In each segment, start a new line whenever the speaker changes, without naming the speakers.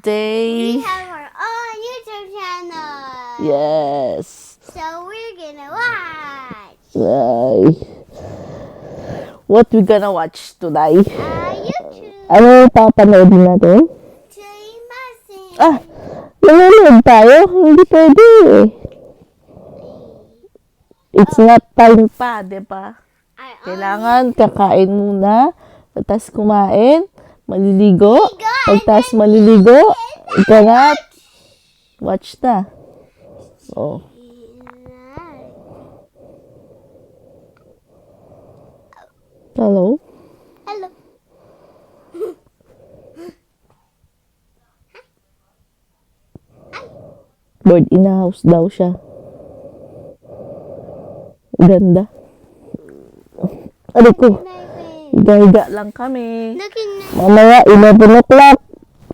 Today,
We have our own YouTube channel.
yes.
So we're gonna watch
Ay. What we gonna watch today?
YouTube.
Ano yung papanood natin?
Chimasin.
Ah, nanonood tayo? Hindi pwede eh. It's not time pa, di ba? Kailangan kakain muna, tapos kumain, maliligo, pagtas maliligo, ika na, watch na. Oh. Hello?
Hello.
Bird in the house daw siya. Ganda. Ano ko? Higa-higa lang kami.
Look at
Mamaya, 11 o'clock.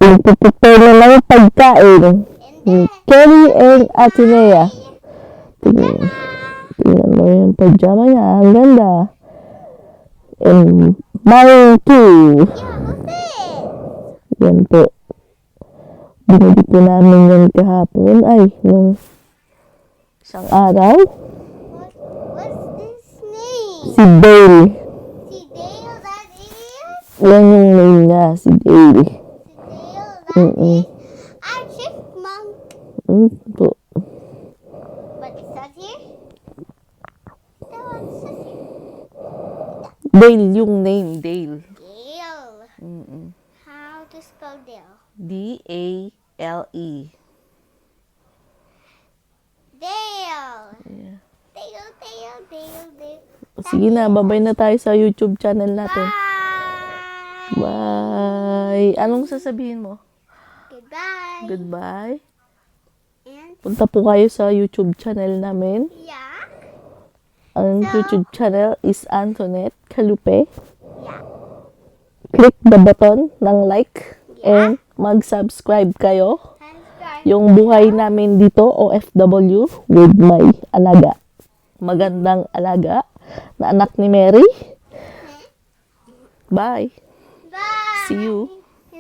Prepare na lang yung pagkain. Ni Kelly and Atenea. Tingnan mo yung pajama niya. Ang ganda. And mine too. Yan po. Binili po namin yan kahapon. Ay, nung isang araw.
What's this name?
Si Dale.
Si Dale, that is?
Yan yung name niya, si Dale.
Si Dale, that is? A chipmunk.
Po.
But it says here? That one says here.
Dale yung name, Dale.
Dale. How to spell Dale?
D-A-L-E.
Dale.
Yeah.
Dale, Dale, Dale, Dale.
Sige na, babay na tayo sa YouTube channel natin.
Bye.
Bye! Anong sasabihin mo?
Goodbye.
Goodbye.
And
Punta po kayo sa YouTube channel namin.
yeah.
Ang YouTube channel is Antoinette Calupe.
Yeah.
Click the button ng like and mag-subscribe kayo.
Subscribe.
Yung buhay namin dito, OFW, with my alaga. Magandang alaga na anak ni Mary. Bye!
Bye.
See you!